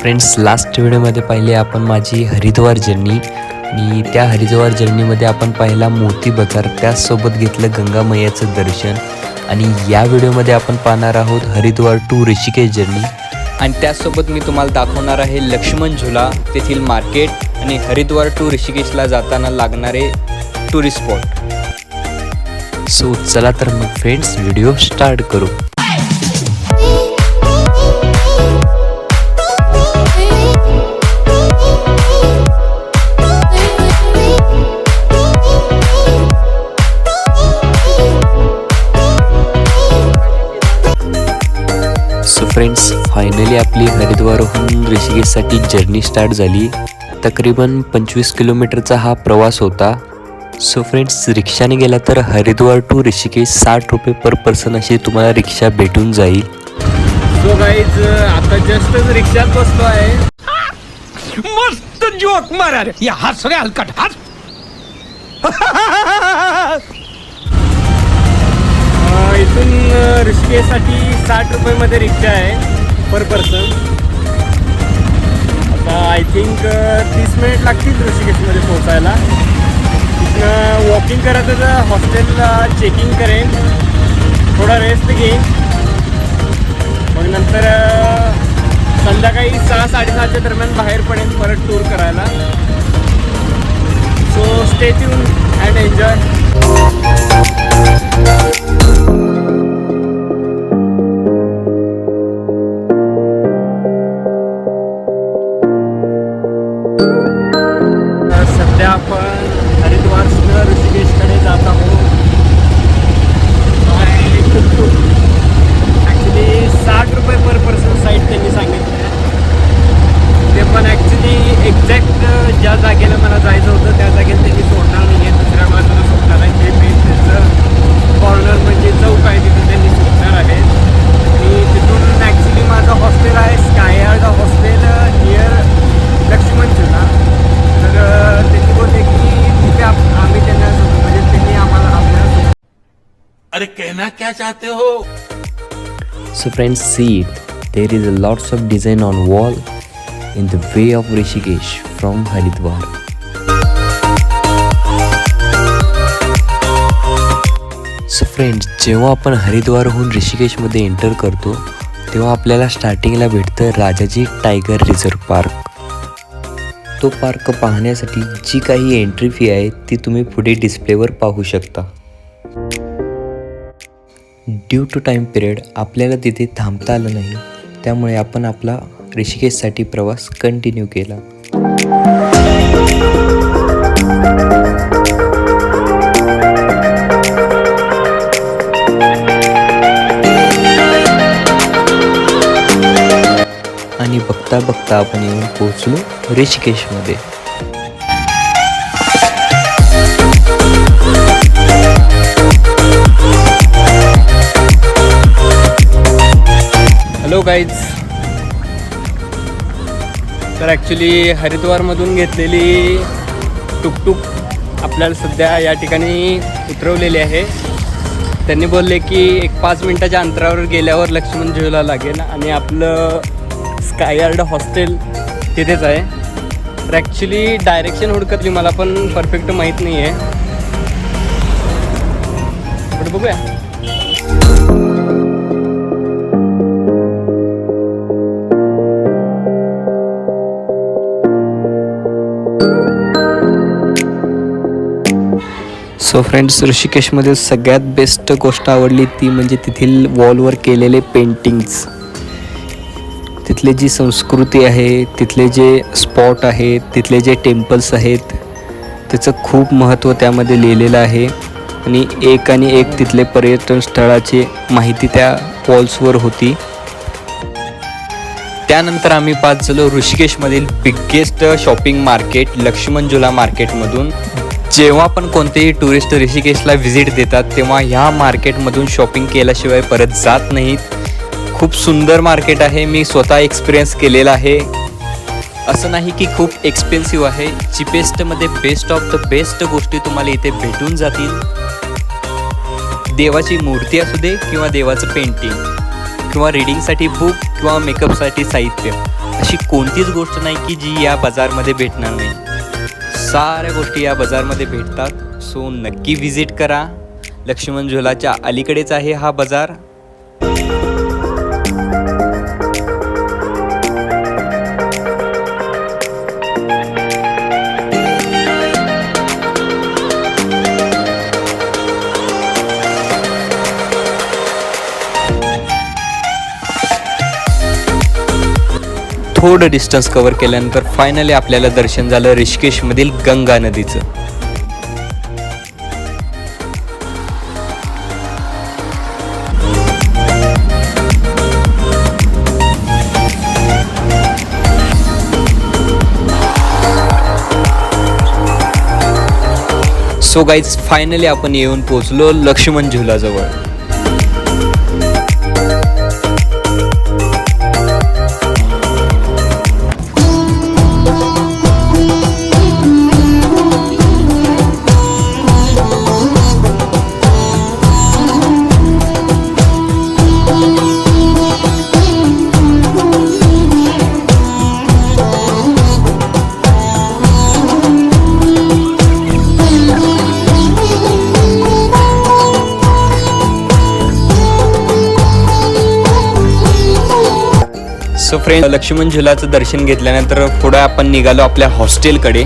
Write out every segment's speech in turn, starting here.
Friends, last व्हिडिओमध्ये पाहिले आपण माझी हरिद्वार जर्नी आणि त्या हरिद्वार जर्नीमध्ये आपण पाहिला मोती बाजार, त्याचसोबत घेतलं गंगा मैयाचं दर्शन. आणि या व्हिडिओमध्ये आपण पाहणार आहोत हरिद्वार टू ऋषिकेश जर्नी आणि त्याचसोबत मी तुम्हाला दाखवणार आहे लक्ष्मण झुला, तेथील मार्केट आणि हरिद्वार टू ऋषिकेशला जाताना लागणारे टुरिस्ट स्पॉट. सो चला तर मग फ्रेंड्स, व्हिडिओ स्टार्ट करू. सो फ्रेंड्स, फायनली आपली हरिद्वारहून ऋषिकेशसाठी जर्नी स्टार्ट झाली. तकरीबन 25 किलोमीटरचा हा प्रवास होता. सो फ्रेंड्स, रिक्षाने गेला तर हरिद्वार टू ऋषिकेश 60 रुपये पर पर्सन अशी तुम्हाला रिक्षा भेटून जाईल. सो गाईज, आता जस्टच रिक्षात बसलो आहे. मस्त जोक मारा रे, या हस रे हलकट हस. इथून ऋषिकेशसाठी 60 रुपयेमध्ये रिक्षा आहे पर पर्सन. आता आय थिंक 30 मिनिट लागतील ऋषिकेशमध्ये पोहोचायला. तिथनं वॉकिंग करत हॉस्टेलला चेकिंग करेन, थोडा रेस्ट घेईन, मग नंतर संध्याकाळी 6-6:30च्या दरम्यान बाहेर पडेन परत टूर करायला. So stay tune and enjoy. सध्या आपण हरिद्वारनं ऋषिकेशकडे जात आहोत. ॲक्च्युली 60 रुपये पर पर्सन साईड त्यांनी सांगितलं आहे. ते पण ॲक्च्युली एक्झॅक्ट ज्या जागेला मला जायचं होतं त्या जागेला त्यांनी सोडणार नाही आहे, दुसऱ्या बाजूला सोडणार आहे. ते मेन त्याचं कॉर्नर म्हणजे चौक आहे, तिथं त्यांनी सोडणार आहे. आणि तिथून ॲक्च्युली माझं हॉस्टेल आहे स्काययार्ड हॉस्टेल नियर लक्ष्मण झुला. तर त्यांनी बोलले की तिथे आम्ही त्यांना म्हणजे त्यांनी आम्हाला आपल्याला. अरे कहना क्या चाहते हो? So friends, see it. There is a lots of design on wall in the way of Rishikesh from Haridwar. So friends, जेव्हा आपण हरिद्वारहून ऋषिकेशमध्ये एंटर करतो तेव्हा आपल्याला स्टार्टिंगला भेटतं राजाजी टायगर रिझर्व पार्क. तो पार्क पाहण्यासाठी जी काही एंट्री फी आहे ती तुम्ही पुढे डिस्प्लेवर पाहू शकता. ड्यू टू टाईम पिरियड आपल्याला तिथे थांबता आलं नाही, त्यामुळे आपण आपला ऋषिकेशसाठी प्रवास कंटिन्यू केला. आणि बघता बघता आपण येऊन पोहोचलो ऋषिकेशमध्ये. हॅलो गाईज, तर ॲक्च्युली हरिद्वारमधून घेतलेली टुकटुक आपल्याला सध्या या ठिकाणी उतरवलेली आहे. त्यांनी बोलले की एक 5 मिनटाच्या अंतरावर गेल्यावर लक्ष्मण झुला लागेल आणि आपलं स्काययार्ड हॉस्टेल तिथेच आहे. तर ॲक्च्युली डायरेक्शन हुडकतली मला पण परफेक्ट माहीत नाही आहे, पण बघूया. सो फ्रेंड्स, ऋषिकेशमध्ये सगळ्यात बेस्ट गोष्ट आवडली ती म्हणजे तेथील वॉलवर केलेले पेंटिंग्स. तिथली जी संस्कृती आहे, तिथले जे स्पॉट आहेत, तिथले जे टेम्पल्स आहेत, त्याचं खूप महत्त्व त्यामध्ये लिहिलेलं आहे. आणि एक तिथले पर्यटन स्थळाची माहिती त्या वॉल्सवर होती. त्यानंतर आम्ही पास झालो ऋषिकेशमधील biggest shopping market Lakshman Jhula मार्केटमधून. जेव्हा पण कोणतेही टुरिस्ट ऋषिकेशला व्हिजिट देतात तेव्हा ह्या मार्केटमधून शॉपिंग केल्याशिवाय परत जात नाहीत. खूप सुंदर मार्केट आहे, मी स्वतः एक्सपिरियन्स केलेला आहे. असं नाही की खूप एक्सपेन्सिव्ह आहे, चिपेस्टमध्ये बेस्ट ऑफ द बेस्ट गोष्टी तुम्हाला इथे भेटून जातील. देवाची मूर्ती असू दे किंवा देवाचं पेंटिंग किंवा रीडिंगसाठी बुक किंवा मेकअपसाठी साहित्य, अशी कोणतीच गोष्ट नाही की जी या बाजारमध्ये भेटणार नाही. साऱ्या गोष्टी या बाजारमध्ये भेटतात. सो नक्की व्हिजिट करा. लक्ष्मण झुलाच्या अलीकडेच आहे हा बाजार. थोडं डिस्टन्स कव्हर केल्यानंतर फायनली आपल्याला दर्शन झालं ऋषिकेशमधील गंगा नदीचं. सो गाईज फायनली आपण येऊन पोहोचलो लक्ष्मण झुलाजवळ. सो फ्रेंड, लक्ष्मण झुलाचं दर्शन घेतल्यानंतर पुढे आपण निघालो आपल्या हॉस्टेलकडे.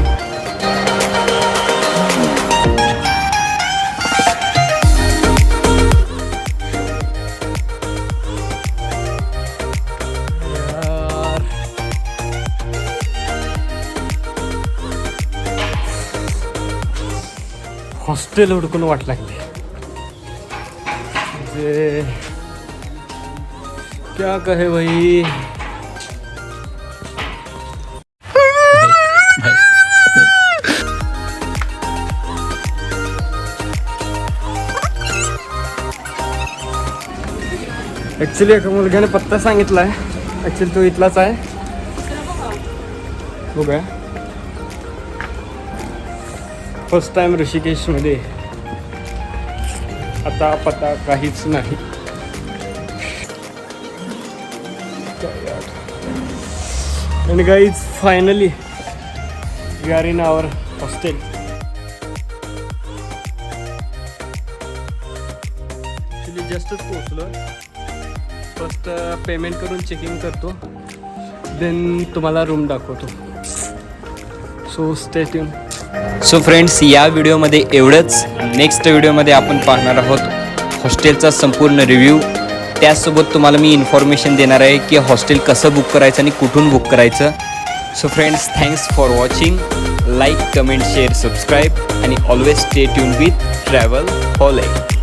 हॉस्टेल हुडकून वाट लागली. जे क्या कहे भाई. ॲक्च्युली एका मुलग्याने पत्ता सांगितला आहे. ॲक्च्युली तो इथलाच आहे. बघा, फर्स्ट टाइम ऋषिकेशमध्ये. आता पत्ता काहीच नाही. आणि guys finally we are in our hostel. Actually जस्टच पोहोचलो. फर्स्ट पेमेंट करून चेकिंग करतो, देन तुम्हाला रूम दाखवतो. So stay tune. So friends, या व्हिडिओमध्ये एवढंच. नेक्स्ट व्हिडिओमध्ये आपण पाहणार आहोत हॉस्टेलचा संपूर्ण रिव्ह्यू. त्याचसोबत तुम्हाला मी इन्फॉर्मेशन देणार आहे की हॉस्टेल कसं बुक करायचं आणि कुठून बुक करायचं. So friends, thanks for watching. Like, comment, share, subscribe आणि always stay tune with travel हॉलिक.